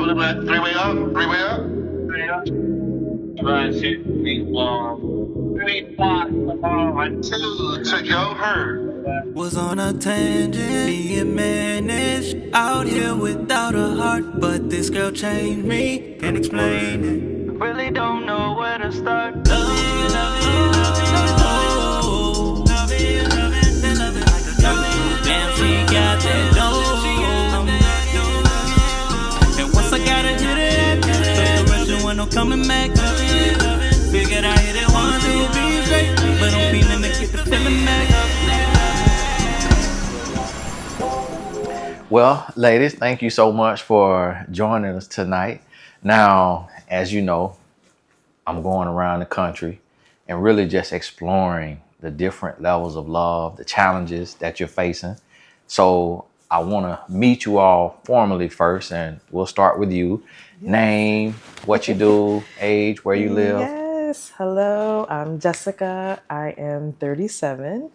Three-way up, three-way up. Three up. 1, 2, 3, 4. 3, 4, 2 to go hurt. Was on a tangent, being managed out here without a heart. But this girl changed me, can't explain it. Really don't know where to start. Love it, love it, love it, oh. Love it, love it, then love it like a dog. Damn, she got that dough. And once I got her hit it, took the rest when I'm coming back. Figured I hit it once, it would be straight. But I'm feeling to get the feeling back. Well, ladies, thank you so much for joining us tonight. Now, as you know, I'm going around the country and really just exploring the different levels of love, the challenges that you're facing. So I want to meet you all formally first, and we'll start with you. Name, what you do, age, where you live. Yes. Hello, I'm Jessica. I am 37.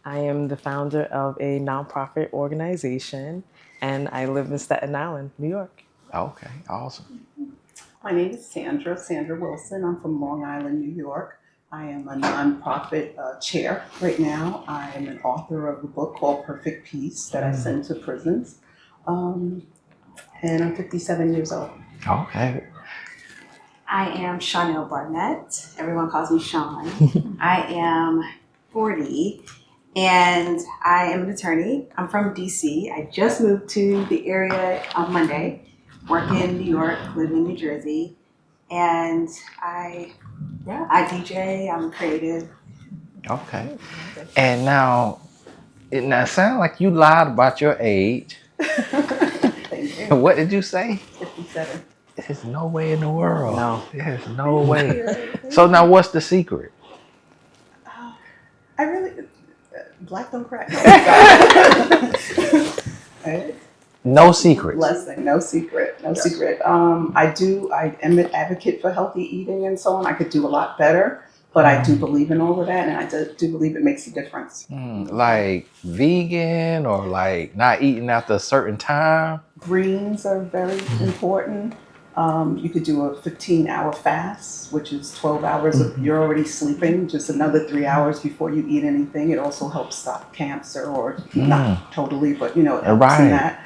I am the founder of a nonprofit organization, and I live in Staten Island, New York. Okay, awesome. My name is Sandra Wilson. I'm from Long Island, New York. I am a nonprofit chair right now. I am an author of a book called Perfect Peace that I send to prisons. And I'm 57 years old. Okay. I am Chanel Barnett. Everyone calls me Sean. I am 40 and I am an attorney. I'm from DC. I just moved to the area on Monday, work in New York, live in New Jersey. And I DJ, I'm creative. Okay. And now, it sounds like you lied about your age. Thank you. What did you say? 57. There's no way in the world. No. There's no way. So now what's the secret? I really, black don't crack. Right? No secrets. Blessing, no secret, no secret. I am an advocate for healthy eating and so on. I could do a lot better, but I do believe in all of that, and I do believe it makes a difference. Like vegan or like not eating after a certain time? Greens are very important. You could do a 15-hour fast, which is 12 hours of you're already sleeping, just another 3 hours before you eat anything. It also helps stop cancer, or not totally, but it helps in that.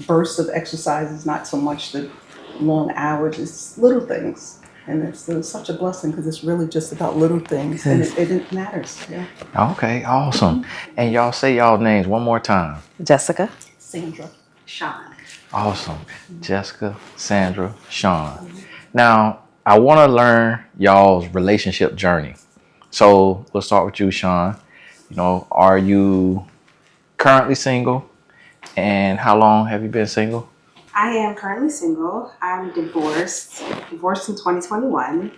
Bursts of exercise is not so much the long hours, it's little things. And it's such a blessing because it's really just about little things, and it matters. Yeah. Okay, awesome. And y'all say y'all names one more time. Jessica. Sandra. Sean. Awesome. Jessica, Sandra, Sean. Now, I want to learn y'all's relationship journey. So we'll start with you, Sean. Are you currently single? And how long have you been single? I am currently single. I'm divorced in 2021.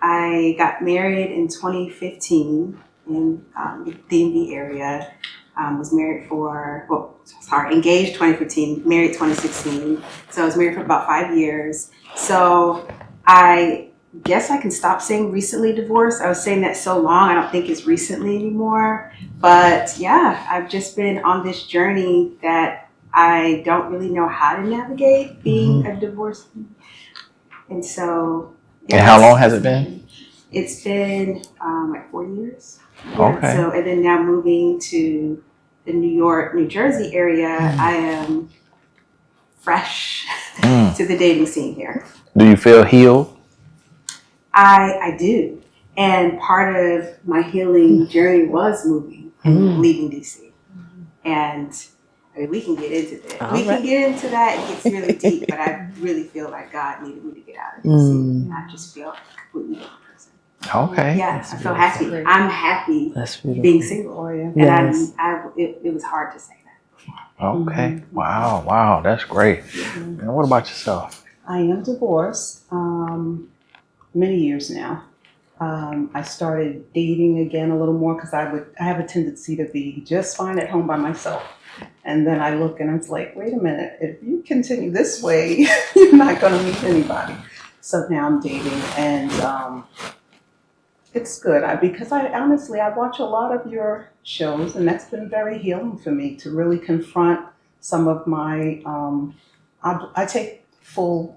I got married in 2015 in the DMV area. Was married engaged 2015, married 2016. So I was married for about 5 years. So I guess I can stop saying recently divorced. I was saying that so long, I don't think it's recently anymore. But yeah, I've just been on this journey that I don't really know how to navigate being a divorcee. And so... And how long has it been? It's been like 4 years. Okay. So, and then now moving to the New York, New Jersey area, I am fresh to the dating scene here. Do you feel healed? I do. And part of my healing journey was moving and leaving DC. And I mean, we can get into that. Can get into that. It gets really deep, but I really feel like God needed me to get out of DC. And I just feel completely different person. Okay. Yeah, I feel happy. I'm happy being single. And Yes. it was hard to say that. Okay. Wow. That's great. And what about yourself? I am divorced many years now. I started dating again a little more because I have a tendency to be just fine at home by myself. And then I look and it's like, wait a minute, if you continue this way, you're not going to meet anybody. So now I'm dating, and it's good because I honestly watch a lot of your shows, and that's been very healing for me to really confront some of my. I take full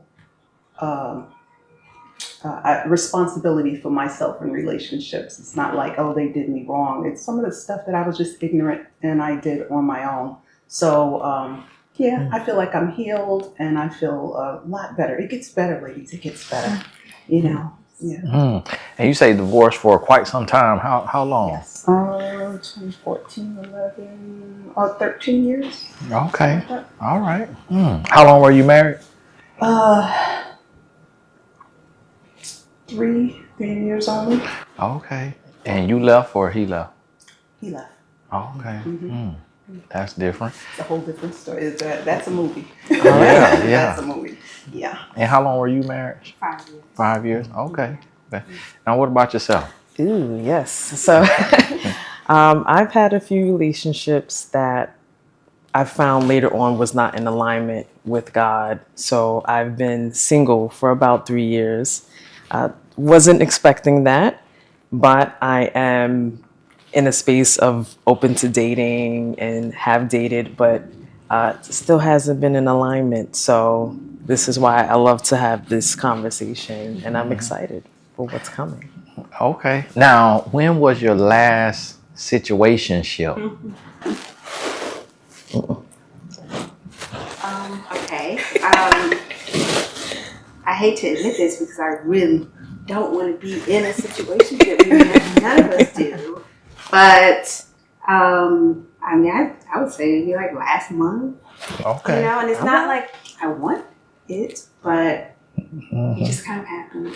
responsibility for myself in relationships. It's not like, oh, they did me wrong. It's some of the stuff that I was just ignorant and I did on my own. So, yeah, I feel like I'm healed and I feel a lot better. It gets better, ladies. It gets better. You know, yeah. And you say divorced for quite some time. How long? Yes. 2014, 11, 13 years. Okay. Like that. All right. How long were you married? 3 years only. Okay. And you left or he left? He left. Okay. That's different. It's a whole different story. That's a movie. Yeah, That's a movie. Yeah. And how long were you married? 5 years. 5 years. Okay. Now, what about yourself? Ooh, yes. So I've had a few relationships that I found later on was not in alignment with God. So I've been single for about 3 years. Wasn't expecting that, but I am in a space of open to dating and have dated, but still hasn't been in alignment. So this is why I love to have this conversation, and I'm excited for what's coming. Okay. Now, when was your last situationship? Okay. I hate to admit this because I really don't want to be in a situation that none of us do. But I mean, I would say maybe like last month. Okay. You know, and it's not like I want it, but it just kind of happens.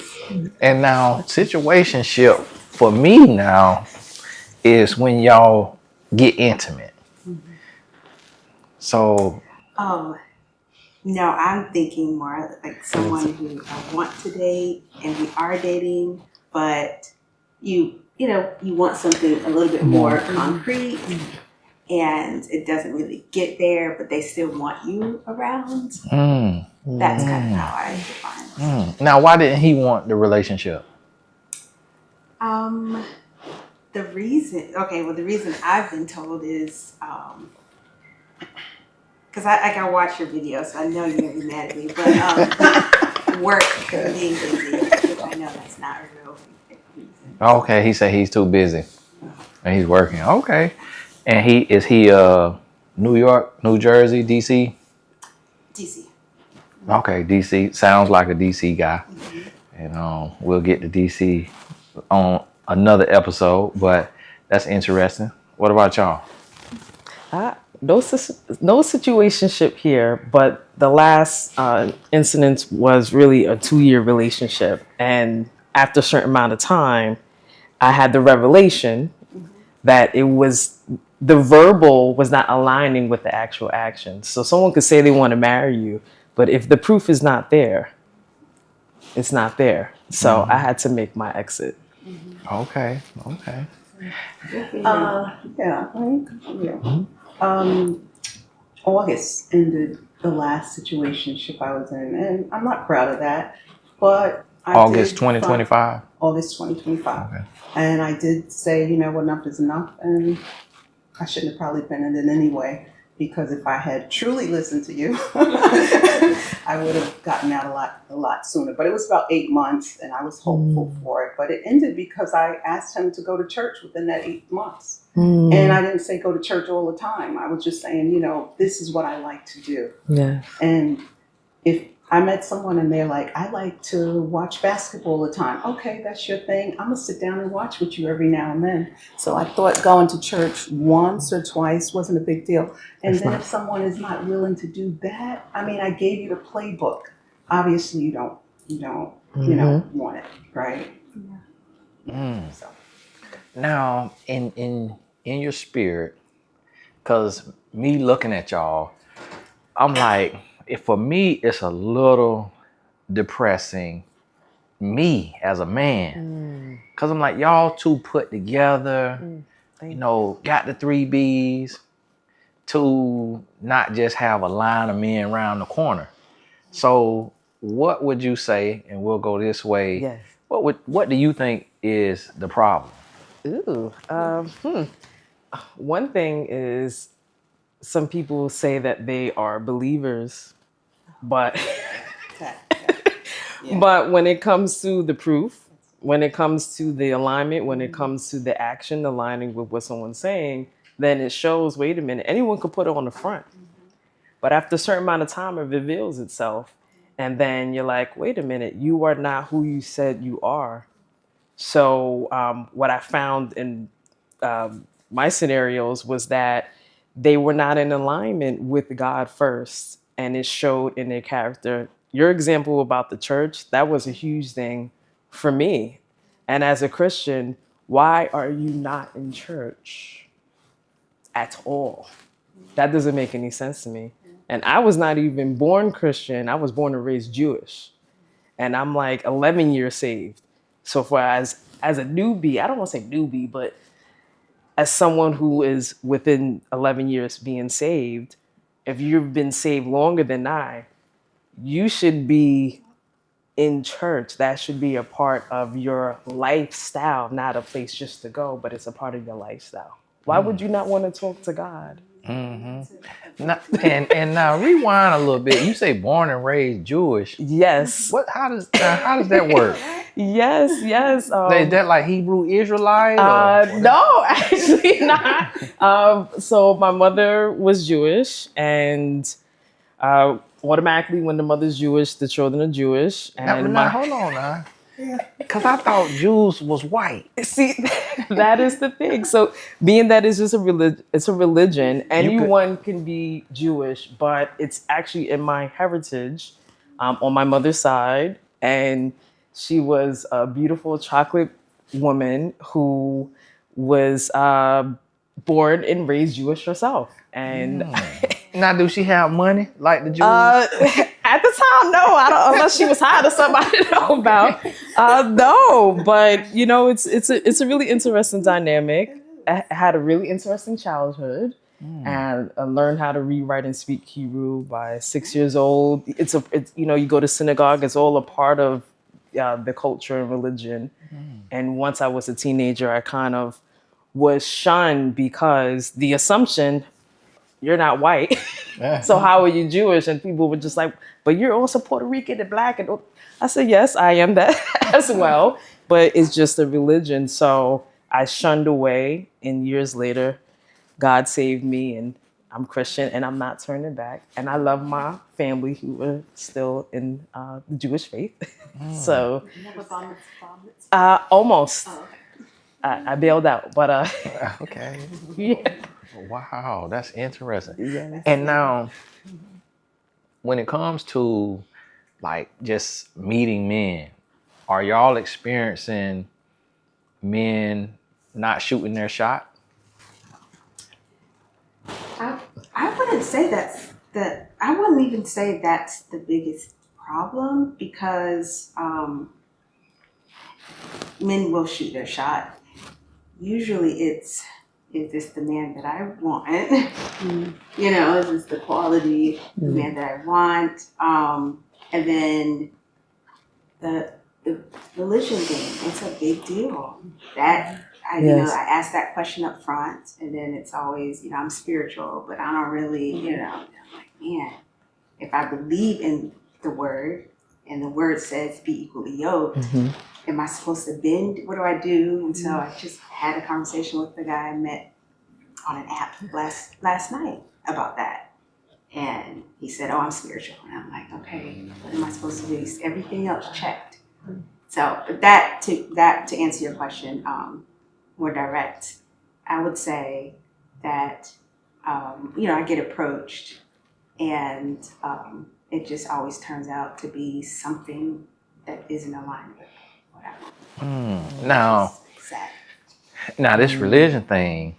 And now, situationship for me now is when y'all get intimate. So, Oh, no, I'm thinking more like someone who I want to date and we are dating, but you want something a little bit more concrete and it doesn't really get there, but they still want you around. That's kind of how I define it. now, why didn't he want the relationship? The reason I've been told is because I watch your videos, so I know you're gonna be mad at me, but work and being busy, which I know that's not a real reason. Okay, he said he's too busy and he's working. Okay, and is he New York, New Jersey, DC? DC. Okay, DC sounds like a DC guy, and we'll get to DC on another episode. But that's interesting. What about y'all? No situationship here, but the last incident was really a 2-year relationship. And after a certain amount of time, I had the revelation that the verbal was not aligning with the actual action. So someone could say they want to marry you, but if the proof is not there, it's not there. So I had to make my exit. Okay. August ended the last situationship I was in, and I'm not proud of that. But August 2025. August 2025. Okay. And I did say, enough is enough, and I shouldn't have probably been in it anyway. Because if I had truly listened to you, I would have gotten out a lot sooner. But it was about 8 months, and I was hopeful for it. But it ended because I asked him to go to church within that 8 months. And I didn't say go to church all the time. I was just saying, this is what I like to do. Yeah. And if I met someone and they're like, I like to watch basketball all the time. Okay, that's your thing. I'm going to sit down and watch with you every now and then. So I thought going to church once or twice wasn't a big deal. And then if someone is not willing to do that, I gave you the playbook. Obviously you don't want it, right? Yeah. So. Now, in your spirit, because me looking at y'all, I'm like, for me, it's a little depressing, me as a man. Because I'm like, y'all two put together, got the 3 Bs to not just have a line of men around the corner. So what would you say, and we'll go this way, Yes. What do you think is the problem? Ooh. One thing is some people say that they are believers, but But when it comes to the proof, when it comes to the alignment, when it comes to the action aligning with what someone's saying, then it shows, wait a minute, anyone could put it on the front. But after a certain amount of time, it reveals itself. And then you're like, wait a minute, you are not who you said you are. So what I found in my scenarios was that they were not in alignment with God first, and it showed in their character. Your example about the church, that was a huge thing for me. And as a Christian, why are you not in church at all? That doesn't make any sense to me. And I was not even born Christian. I was born and raised Jewish. And I'm like 11 years saved. So for as a newbie, I don't want to say newbie, but as someone who is within 11 years being saved, if you've been saved longer than I, you should be in church. That should be a part of your lifestyle, not a place just to go, but it's a part of your lifestyle. Why would you not want to talk to God? Now, and now rewind a little bit. You say born and raised Jewish. Yes. What? How does that work? Yes. Is that like Hebrew Israelite? No, actually not. So my mother was Jewish, and automatically, when the mother's Jewish, the children are Jewish. And now hold on now. Because I thought Jews was white. See, that is the thing. So, being that it's just it's a religion. Anyone can be Jewish, but it's actually in my heritage, on my mother's side, and she was a beautiful chocolate woman who was born and raised Jewish herself. And Now, do she have money like the Jews? at the time, no. I don't, unless she was high or something I didn't know about. No, but you know, it's a really interesting dynamic. I had a really interesting childhood, and I learned how to read, write, and speak Hebrew by 6 years old. It's you know, you go to synagogue. It's all a part of the culture and religion. And once I was a teenager, I kind of was shunned because the assumption, you're not white. So how are you Jewish? And people were just like, but you're also Puerto Rican and black. And I said, yes, I am that as well. But it's just a religion. So I shunned away. And years later, God saved me, and I'm Christian, and I'm not turning back. And I love my family who are still in the Jewish faith. So almost. I bailed out, but Okay. yeah. Wow, that's interesting. Yes. And now, when it comes to like just meeting men, are y'all experiencing men not shooting their shot? I wouldn't say I wouldn't even say that's the biggest problem, because men will shoot their shot. Usually is this the man that I want? You know, is this the quality man that I want? And then the religion thing, it's a big deal. That you know, I ask that question up front, and then it's always, you know, I'm spiritual, but I don't really, you know, I'm like, man, if I believe in the word, and the word says be equally yoked, am I supposed to bend? What do I do? And so I just had a conversation with the guy I met on an app last night about that. And he said, oh, I'm spiritual. And I'm like, okay, what am I supposed to do? Everything else checked. So that to answer your question more direct, I would say that, you know, I get approached, and it just always turns out to be something that isn't aligned with what I want. Now this religion thing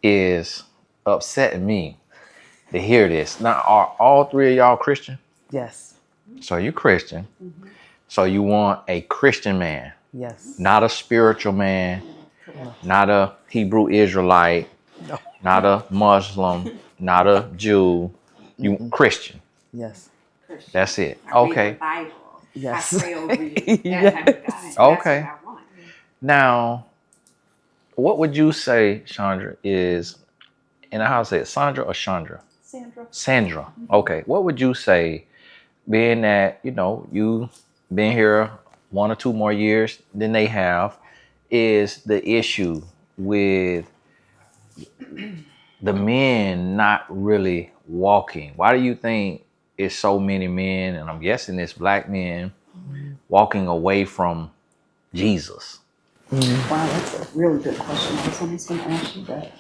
is upsetting me to hear this. Now, are all three of y'all Christian? Yes. So you're Christian. So you want a Christian man, Yes. not a spiritual man, not a Hebrew Israelite, not a Muslim, not a Jew. You Christian. Yes. Christian. That's it. I read Okay. the Bible. Yes. I pray over you. That type of guy. That's Okay. what I want. Now, what would you say, Chandra, is, and how to say it, Sandra or Chandra? Sandra. Sandra. Okay. What would you say, being that, you know, you been here 1 or 2 more years than they have, is the issue with the men not really walking. Why do you think it's so many men, and I'm guessing it's black men, walking away from Jesus? Wow, that's a really good question. I was almost going to ask you that.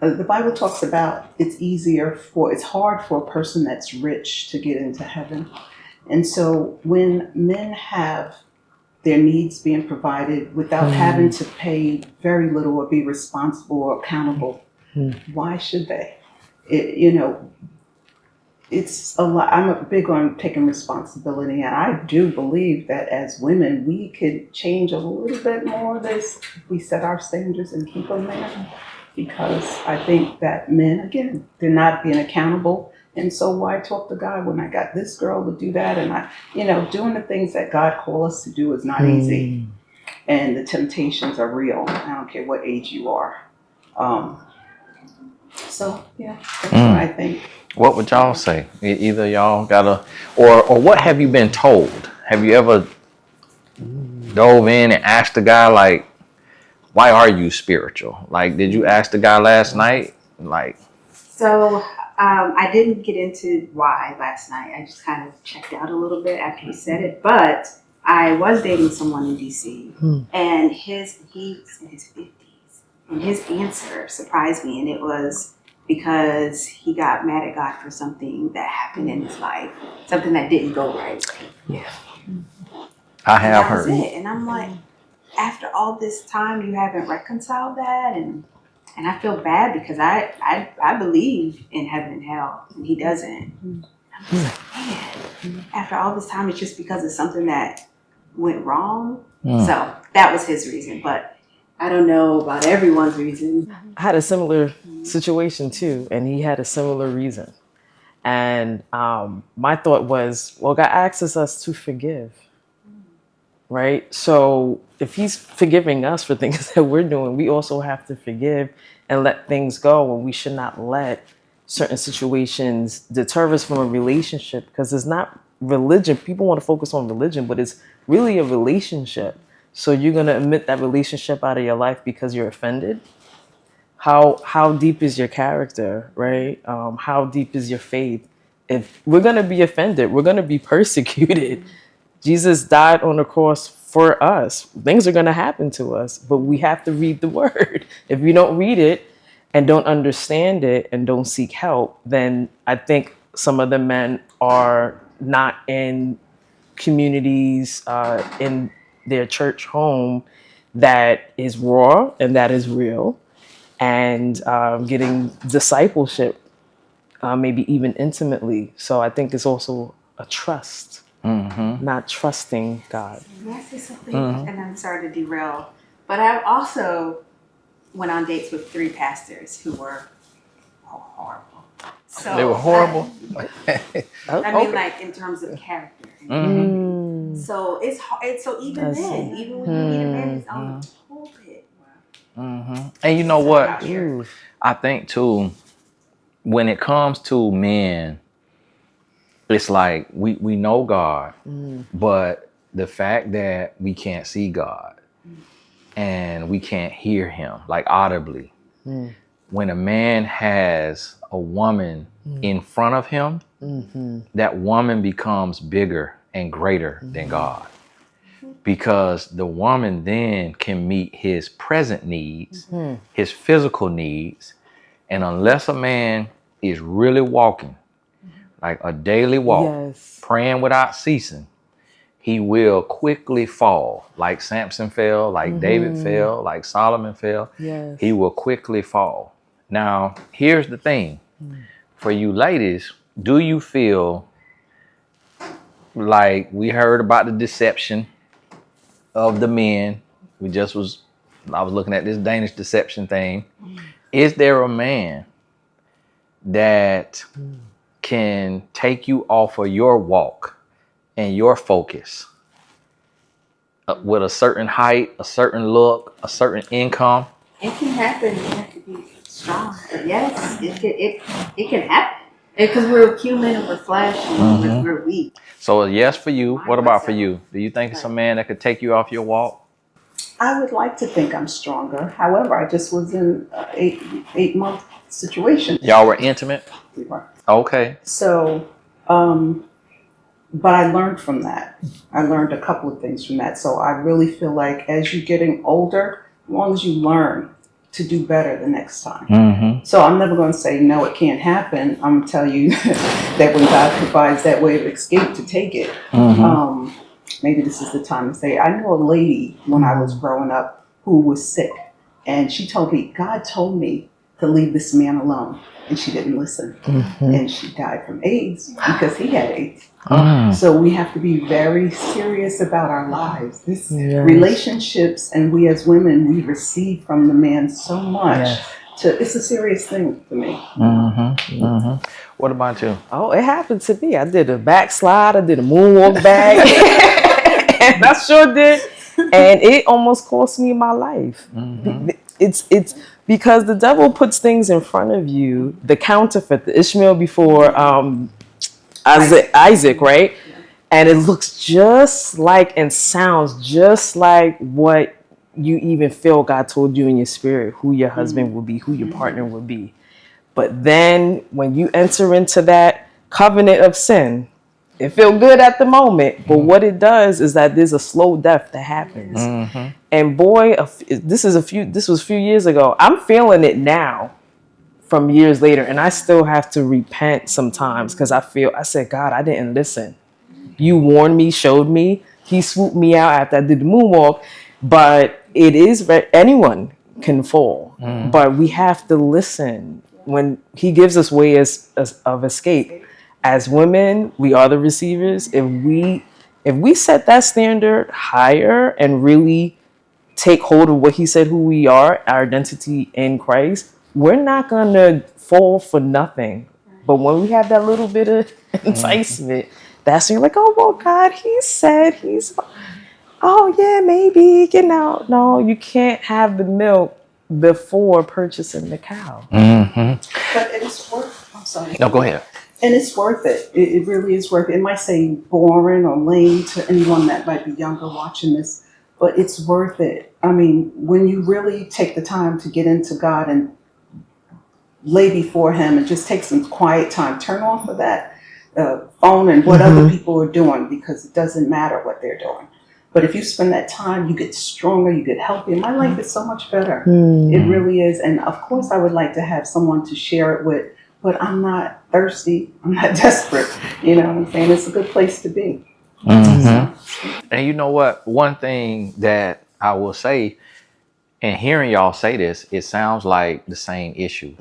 The Bible talks about it's hard for a person that's rich to get into heaven. And so when men have their needs being provided without having to pay very little or be responsible or accountable, why should they? It's a lot. I'm big on taking responsibility, and I do believe that as women, we could change a little bit more of this if we set our standards and keep them there. Because I think that men, again, they're not being accountable. And so why talk to God when I got this girl to do that? And doing the things that God called us to do is not easy. And the temptations are real. I don't care what age you are. So yeah, that's what I think. What would y'all say? Either y'all gotta, or what have you been told? Have you ever dove in and asked the guy, like, why are you spiritual? Like, did you ask the guy last night? Like, So I didn't get into why last night. I just kind of checked out a little bit after he said it. But I was dating someone in DC, and he's in his 50s, and his answer surprised me, and it was because he got mad at God for something that happened in his life, something that didn't go right. Yeah. I have That was heard. it. And I'm like, after all this time, you haven't reconciled that, and I feel bad because I believe in heaven and hell, and he doesn't. I'm just like, man, after all this time, it's just because of something that went wrong. So that was his reason, but I don't know about everyone's reason. I had a similar situation too, and he had a similar reason. And my thought was, well, God asks us to forgive, right? So if he's forgiving us for things that we're doing, we also have to forgive and let things go. And we should not let certain situations deter us from a relationship, because it's not religion. People want to focus on religion, but it's really a relationship. So you're going to omit that relationship out of your life because you're offended? How deep is your character, right? How deep is your faith? If we're going to be offended, we're going to be persecuted. Jesus died on the cross for us. Things are going to happen to us, but we have to read the word. If you don't read it and don't understand it and don't seek help, then I think some of the men are not in communities, in their church home that is raw and that is real, and getting discipleship, maybe even intimately. So I think it's also a trust, not trusting God. Can I say something? And I'm sorry to derail, but I've also went on dates with 3 pastors who were horrible. So They were horrible. I mean, like in terms of character. So it's hard. So even then, even when you meet a man who's on the pulpit. And you know what? Ooh. I think too, when it comes to men, it's like we know God, but the fact that we can't see God and we can't hear him, like audibly. When a man has a woman in front of him, that woman becomes bigger and greater than God. Because the woman then can meet his present needs, his physical needs. And unless a man is really walking, like a daily walk, Yes. praying without ceasing, he will quickly fall. Like Samson fell, like David fell, like Solomon fell. Yes. He will quickly fall. Now, here's the thing. For you ladies, do you feel like we heard about the deception of the men? I was looking at this Danish deception thing. Is there a man that can take you off of your walk and your focus with a certain height, a certain look, a certain income? It can happen. You have to be strong. But yes, it can happen. Because we're human and we're flesh and we're weak. So a yes for you. What about for you? Do you think it's a man that could take you off your walk? I would like to think I'm stronger. However, I just was in an 8 month situation. Y'all were intimate? We were. Okay. So, but I learned from that. I learned a couple of things from that. So I really feel like as you're getting older, as long as you learn to do better the next time. Mm-hmm. So I'm never going to say, no, it can't happen. I'm going to tell you that when God provides that way of escape to take it, maybe this is the time to say, I knew a lady when I was growing up who was sick. And she told me, God told me to leave this man alone. And she didn't listen. And she died from AIDS because he had AIDS. So we have to be very serious about our lives. This relationships, and we as women, we receive from the man so much. It's a serious thing for me. What about you? Oh, it happened to me. I did a backslide. I did a moonwalk back. And I sure did. And it almost cost me my life. It's because the devil puts things in front of you, the counterfeit, the Ishmael before Isaac, right? And it looks just like and sounds just like what you even feel God told you in your spirit, who your husband will be, who your partner will be. But then when you enter into that covenant of sin, it feels good at the moment, but what it does is that there's a slow death that happens. And boy, this was a few years ago. I'm feeling it now from years later, and I still have to repent sometimes because I said, God, I didn't listen. You warned me, showed me. He swooped me out after I did the moonwalk. But it is, anyone can fall. But we have to listen when he gives us ways of escape. As women, we are the receivers. If we set that standard higher and really take hold of what he said, who we are, our identity in Christ, we're not going to fall for nothing. But when we have that little bit of enticement, that's when you're like, oh, well, God, he said oh, yeah, maybe, No, you can't have the milk before purchasing the cow. But it's worth, I'm sorry. No, go ahead. And it's worth it. It really is worth it. It might say boring or lame to anyone that might be younger watching this, but it's worth it. I mean, when you really take the time to get into God and lay before him and just take some quiet time, turn off of that phone and what other people are doing, because it doesn't matter what they're doing. But if you spend that time, you get stronger, you get healthier. My life is so much better. It really is. And of course, I would like to have someone to share it with, but I'm not thirsty. I'm not desperate. You know what I'm saying? It's a good place to be. And you know what? One thing that I will say, and hearing y'all say this, it sounds like the same issue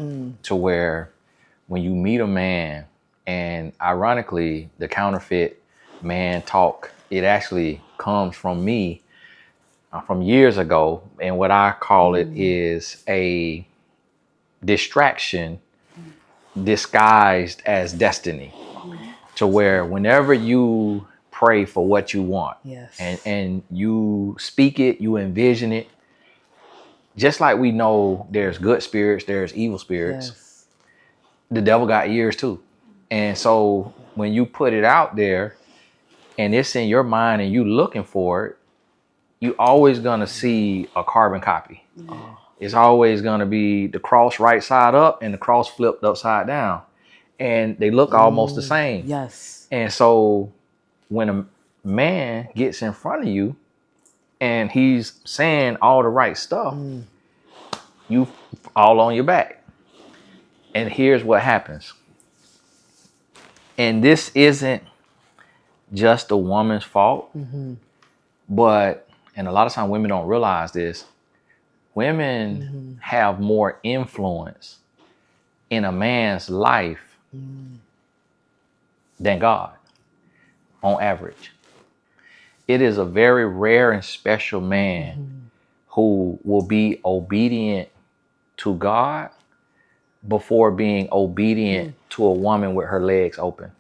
to where when you meet a man, and ironically, the counterfeit man talk, it actually comes from me from years ago. And what I call it is a distraction disguised as destiny, to where whenever you pray for what you want and you speak it, you envision it, just like we know there's good spirits, there's evil spirits, the devil got ears too. And so when you put it out there and it's in your mind and you looking for it, you always gonna see a carbon copy. It's always gonna be the cross right side up and the cross flipped upside down. And they look almost the same. Yes. And so when a man gets in front of you and he's saying all the right stuff, you all on your back. And here's what happens. And this isn't just a woman's fault, but, and a lot of times women don't realize this, women have more influence in a man's life than God on average. It is a very rare and special man who will be obedient to God before being obedient to a woman with her legs open.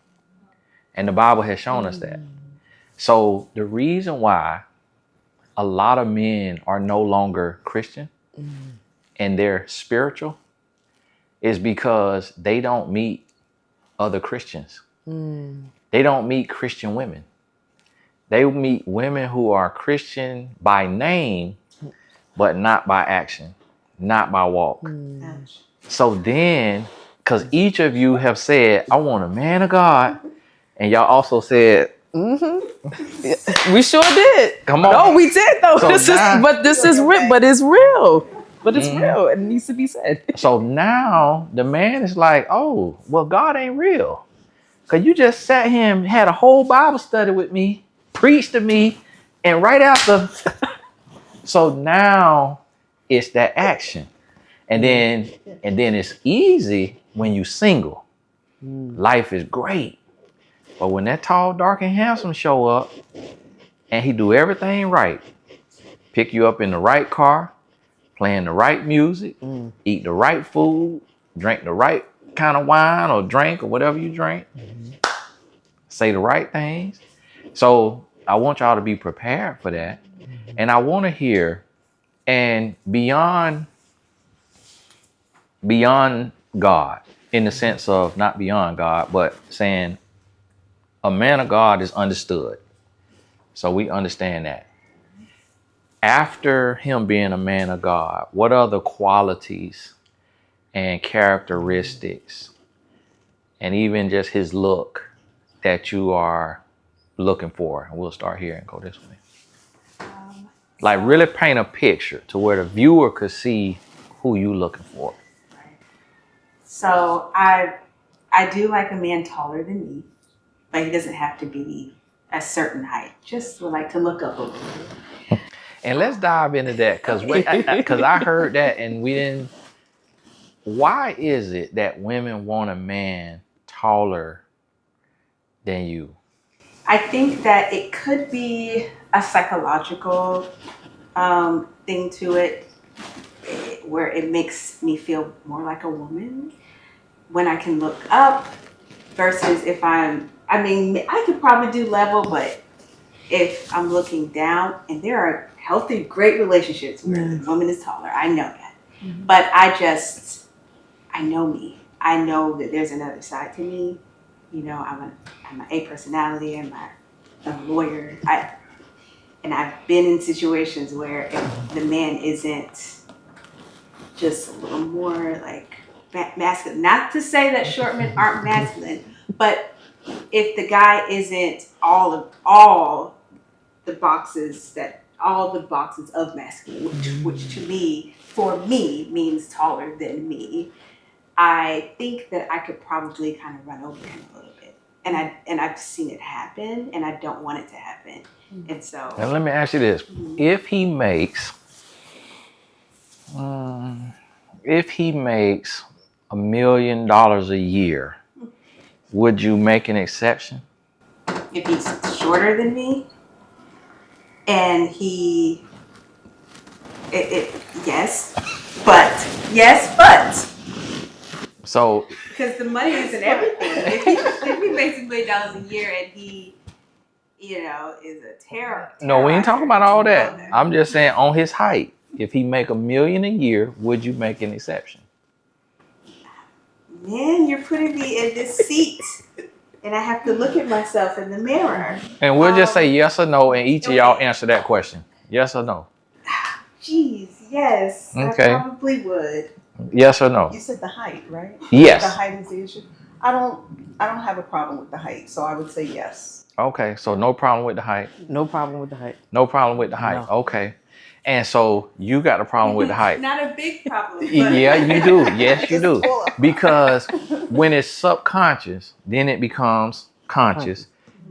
And the Bible has shown us that. So the reason why a lot of men are no longer Christian and they're spiritual is because they don't meet other Christians. They don't meet Christian women. They meet women who are Christian by name, but not by action, not by walk. Ouch. So then, because each of you have said, I want a man of God, and y'all also said, We sure did. come on. No, we did though. So This now- is, but this is real. But it's real. But it's real. It needs to be said. So now the man is like, oh, well, God ain't real. Because you just sat here and had a whole Bible study with me, preached to me, and right after. So now it's that action. And then it's easy when you single. Life is great. But when that tall, dark, and handsome show up and he do everything right, pick you up in the right car, playing the right music, eat the right food, drink the right kind of wine or drink or whatever you drink, say the right things. So I want y'all to be prepared for that. And I want to hear, and beyond God, in the sense of not beyond God, but saying a man of God is understood. So we understand that. After him being a man of God, what other qualities and characteristics and even just his look that you are looking for? And we'll start here and go this way. Like really paint a picture to where the viewer could see who you looking for. So I do like a man taller than me, but he doesn't have to be a certain height. Just would like to look up a little bit. And let's dive into that because I heard that and we didn't. Why is it that women want a man taller than you? I think that it could be a psychological thing to it, where it makes me feel more like a woman when I can look up versus if I could probably do level, but if I'm looking down, and there are healthy, great relationships where the woman is taller, I know that. But I know me. I know that there's another side to me. You know, I'm an A personality, I'm a lawyer. And I've been in situations where if the man isn't just a little more like masculine, not to say that short men aren't masculine, but if the guy isn't all the boxes of masculine, which to me, for me, means taller than me, I think that I could probably kind of run over him a little bit. And I've seen it happen, and I don't want it to happen. And so, Now let me ask you this: if he makes $1 million a year, would you make an exception? if he's shorter than me, and yes, but So because the money isn't everything. If he makes $1 million a year and he, is a terror. no, we ain't talking about all that. I'm just saying on his height. If he make $1 million a year, would you make an exception? Man, you're putting me in this seat, and I have to look at myself in the mirror. And we'll just say yes or no, and each of y'all answer that question. Yes or no? Geez, yes, Okay. I probably would. Yes or no? You said the height, right? Yes. The height is the issue. I don't have a problem with the height, so I would say yes. Okay, so no problem with the height. No problem with the height. No problem with the height. No. Okay. And so you got a problem with the height. Not a big problem. But Yeah, you do. Yes, you do. Because when it's subconscious, then it becomes conscious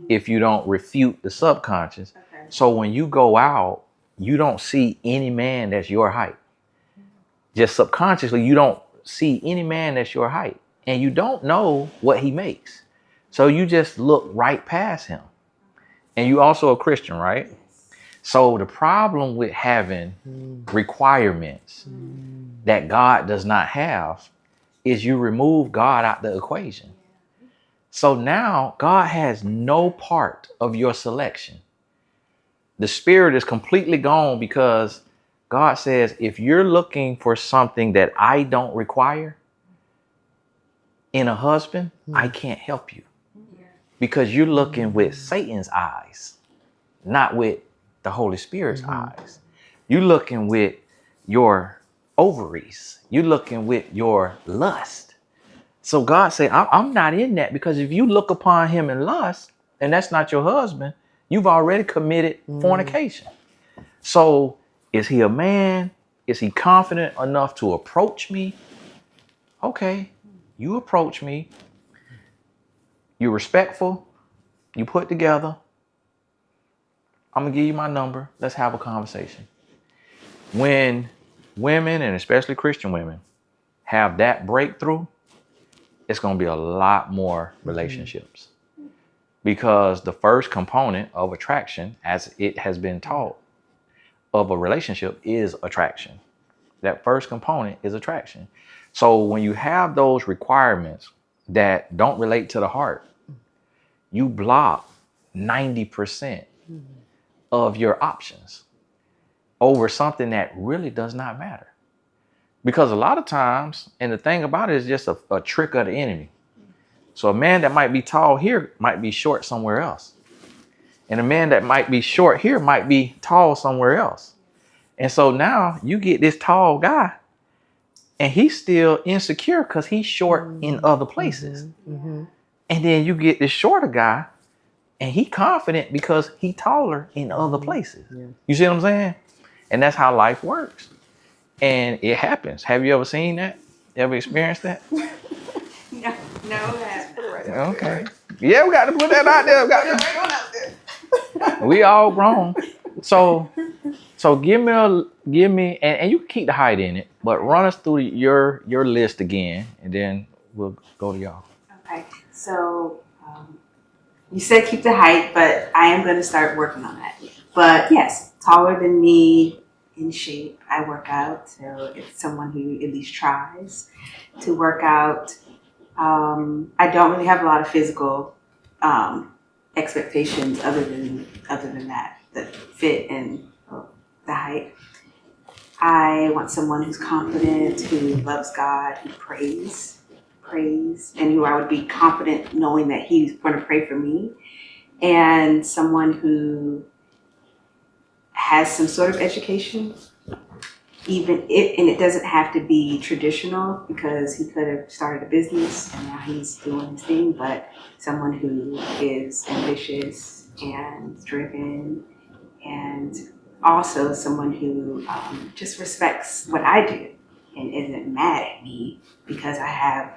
if you don't refute the subconscious. Okay. So when you go out, you don't see any man that's your height. Just subconsciously, you don't see any man that's your height. And you don't know what he makes. So you just look right past him. And you also a Christian, right? So the problem with having requirements that God does not have is you remove God out the equation. So now God has no part of your selection. The spirit is completely gone because God says, if you're looking for something that I don't require in a husband, I can't help you because you're looking with Satan's eyes, not with the Holy Spirit's eyes. You're looking with your ovaries. You're looking with your lust. So God said, I'm not in that, because if you look upon him in lust and that's not your husband, you've already committed fornication. So is he a man? Is he confident enough to approach me? Okay, you approach me. You're respectful. You put together. I'm going to give you my number. Let's have a conversation. When women, and especially Christian women, have that breakthrough, it's going to be a lot more relationships. Because the first component of attraction, as it has been taught, of a relationship is attraction. That first component is attraction. So when you have those requirements that don't relate to the heart, you block 90% of your options over something that really does not matter. Because a lot of times, and the thing about it is just a trick of the enemy. So a man that might be tall here might be short somewhere else. And a man that might be short here might be tall somewhere else. And so now you get this tall guy and he's still insecure because he's short in other places. And then you get this shorter guy and he confident because he taller in other places. You see what I'm saying? And that's how life works. And it happens. Have you ever seen that? Ever experienced that? No, that's Okay. Yeah, we got to put that out there. We all grown. So give me, and you can keep the height in it, but run us through your list again, and then we'll go to y'all. okay. So you said keep the height, but I am going to start working on that. But yes, taller than me, in shape. I work out, so it's someone who at least tries to work out. I don't really have a lot of physical expectations other than that, the fit and the height. I want someone who's confident, who loves God, who prays, and who I would be confident knowing that he's going to pray for me, and someone who has some sort of education, and it doesn't have to be traditional, because he could have started a business and now he's doing his thing, but someone who is ambitious and driven, and also someone who just respects what I do and isn't mad at me because I have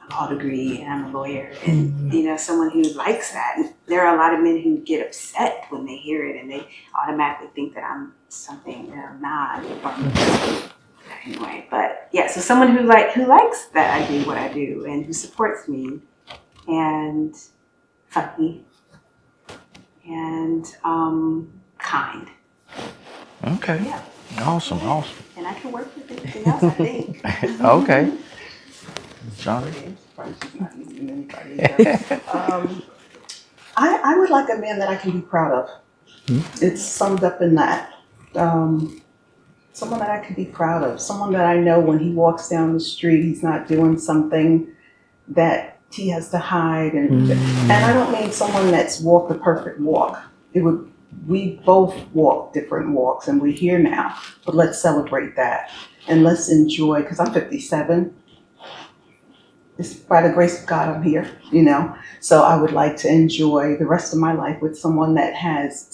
a law degree and I'm a lawyer, and someone who likes that. And there are a lot of men who get upset when they hear it and they automatically think that I'm something that I'm not. Anyway, but yeah, so someone who likes that I do what I do and who supports me, and funny, and kind. Okay. Yeah. Awesome. And I can work with anything else, I think. Okay. Johnny? I would like a man that I can be proud of. It's summed up in that. Someone that I can be proud of. Someone that I know when he walks down the street, he's not doing something that he has to hide. And I don't mean someone that's walked the perfect walk. We both walk different walks, and we're here now. But let's celebrate that. And let's enjoy, because I'm 57. It's by the grace of God I'm here, So I would like to enjoy the rest of my life with someone that has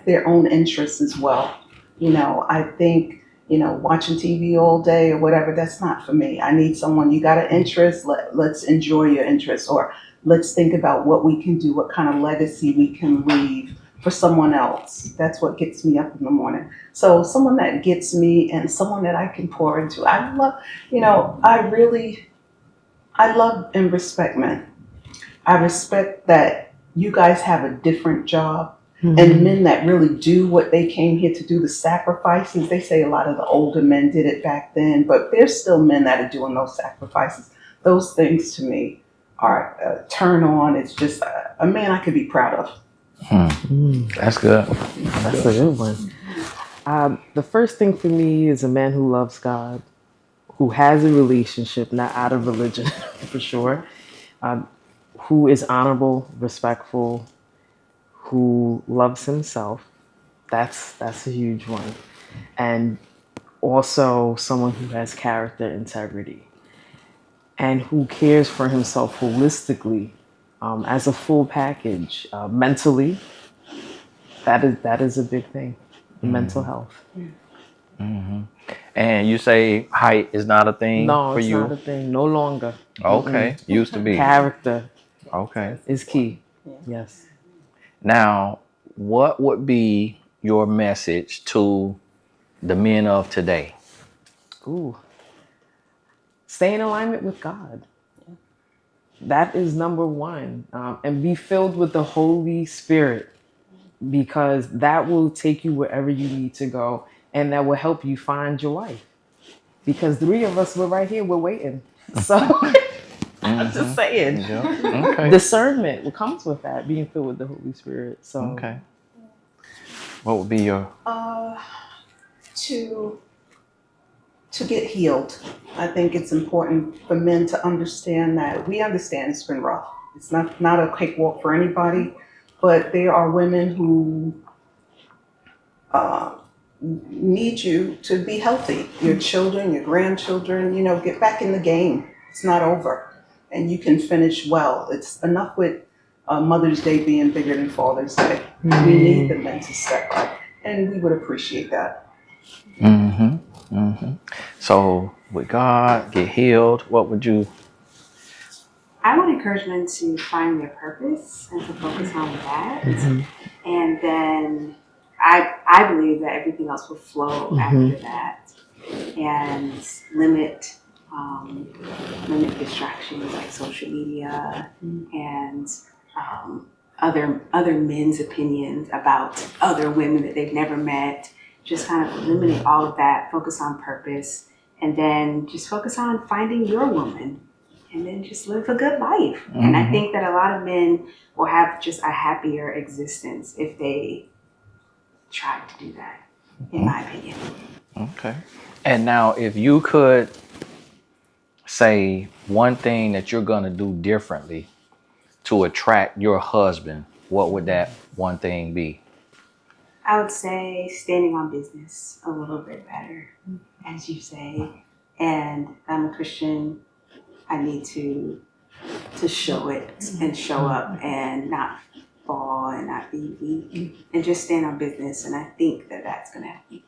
their own interests as well. I think, watching TV all day or whatever, that's not for me. I need someone, you got an interest, let's enjoy your interest, or let's think about what we can do, what kind of legacy we can leave for someone else. That's what gets me up in the morning. So someone that gets me and someone that I can pour into. I love and respect men. I respect that you guys have a different job, and men that really do what they came here to do, the sacrifices. They say a lot of the older men did it back then, but there's still men that are doing those sacrifices. Those things to me are a turn on. It's just a man I could be proud of. That's good. That's a good one. The first thing for me is a man who loves God, who has a relationship, not out of religion, for sure, who is honorable, respectful, who loves himself. That's a huge one. And also someone who has character integrity and who cares for himself holistically, as a full package, mentally. That is a big thing. Mental health. And you say height is not a thing No, for it's you? not a thing. No longer. Okay, used to be. Character Okay. is key. Yes. Now, what would be your message to the men of today? Ooh. Stay in alignment with God. That is number one. And be filled with the Holy Spirit, because that will take you wherever you need to go, and that will help you find your wife. Because three of us, we're right here, we're waiting. So I'm just saying. Yeah. Okay. Discernment what comes with that, being filled with the Holy Spirit. So Okay. What would be your To get healed. I think it's important for men to understand that we understand it's been rough. It's not a cakewalk for anybody, but there are women who need you to be healthy. Your children, your grandchildren, get back in the game. It's not over. And you can finish well. It's enough with Mother's Day being bigger than Father's Day. We need the men to step up, and we would appreciate that. So with God, get healed. What would you? I would encourage men to find their purpose and to focus on that. And then I believe that everything else will flow after that. And limit distractions like social media and other men's opinions about other women that they've never met. Just kind of eliminate all of that, focus on purpose, and then just focus on finding your woman, and then just live a good life. And I think that a lot of men will have just a happier existence if they try to do that, in my opinion. Okay. And now, if you could say one thing that you're gonna do differently to attract your husband, what would that one thing be? I would say standing on business a little bit better, as you say. And I'm a Christian. I need to show it and show up and not fall and not be weak and just stand on business. And I think that that's going to help me.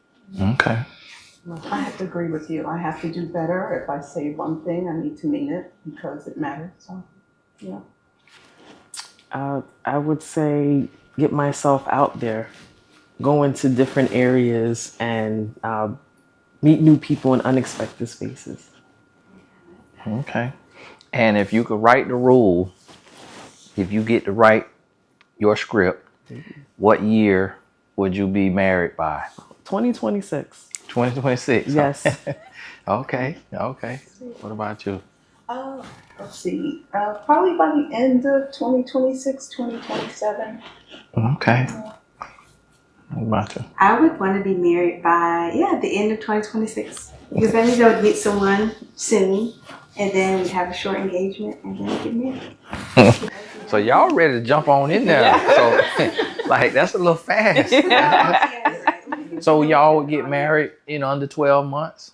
Okay. I have to agree with you. I have to do better. If I say one thing, I need to mean it because it matters. So, yeah. I would say get myself out there, go into different areas, and meet new people in unexpected spaces. Okay. And if you could write the rule, if you get to write your script, what year would you be married by? 2026. 2026. Yes. Okay. Okay. What about you? Let's see. Probably by the end of 2026, 2027. Okay. What about you? I would want to be married by, the end of 2026. Because that means I would meet someone soon, and then we'd have a short engagement, and then get married. So y'all ready to jump on in there? So, like, that's a little fast. So y'all would get married in under 12 months?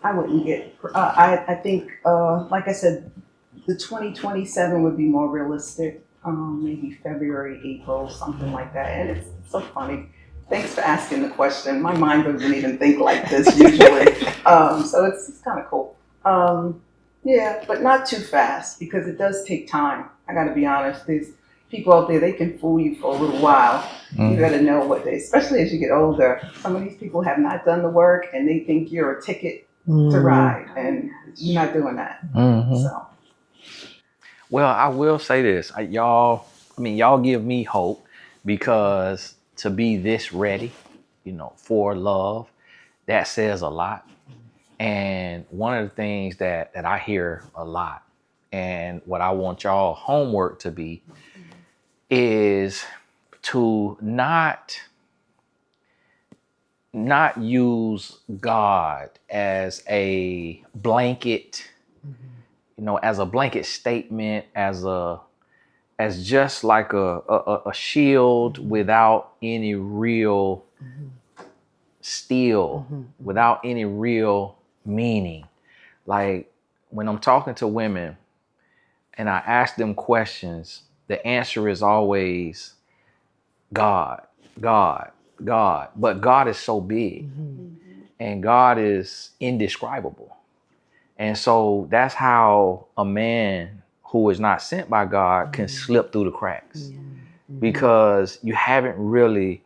I wouldn't get. I think, like I said, the 2027 would be more realistic. Maybe February, April, something like that. And it's so funny. Thanks for asking the question. My mind doesn't even think like this usually. So it's kind of cool. Yeah, but not too fast because it does take time. I got to be honest. There's people out there, they can fool you for a little while. You got to know what they, especially as you get older. Some of these people have not done the work and they think you're a ticket to ride, and you're not doing that. So. Well, I will say this, y'all give me hope, because to be this ready, for love, that says a lot. And one of the things that I hear a lot, and what I want y'all homework to be, is to not use God as a blanket, as a blanket statement, as just like a shield without any real steel, without any real meaning. Like when I'm talking to women and I ask them questions, the answer is always God, God, God. But God is so big and God is indescribable. And so that's how a man who is not sent by God can slip through the cracks because you haven't really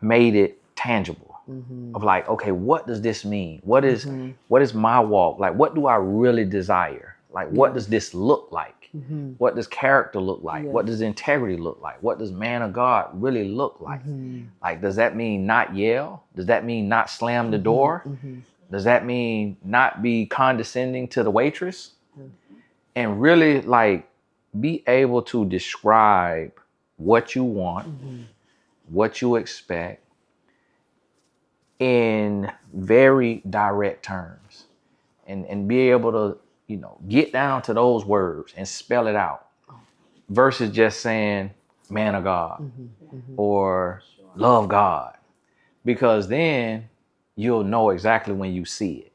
made it tangible of like, okay, what does this mean? What is my walk? Like, what do I really desire? Like, what does this look like? What does character look like? What does integrity look like? What does man of God really look like? Like, does that mean not yell? Does that mean not slam the door? Does that mean not be condescending to the waitress? And really like be able to describe what you want, what you expect in very direct terms and be able to, get down to those words and spell it out versus just saying man of God or love God, because then you'll know exactly when you see it.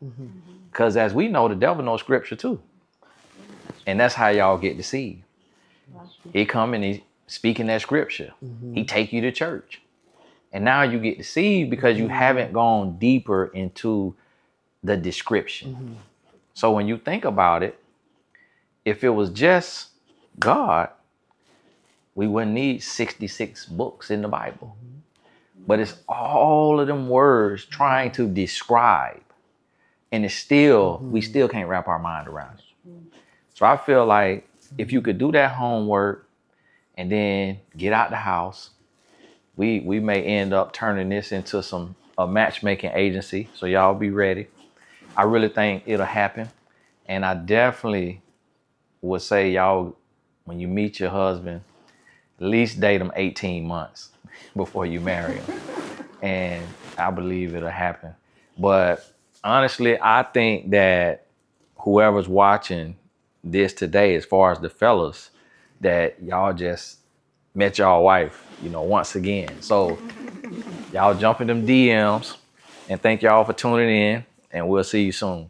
Because as we know, the devil knows scripture too. And that's how y'all get deceived. He come and he speaking that scripture. He take you to church. And now you get deceived because you haven't gone deeper into the description. So when you think about it, if it was just God, we wouldn't need 66 books in the Bible. But it's all of them words trying to describe. And it's still, we still can't wrap our mind around it. So I feel like if you could do that homework and then get out the house, we may end up turning this into a matchmaking agency. So y'all be ready. I really think it'll happen. And I definitely would say y'all, when you meet your husband, at least date him 18 months before you marry him. And I believe it'll happen. But honestly, I think that whoever's watching this today, as far as the fellas, that y'all just met y'all wife, once again. So y'all jump in them DMs, and thank y'all for tuning in, and we'll see you soon.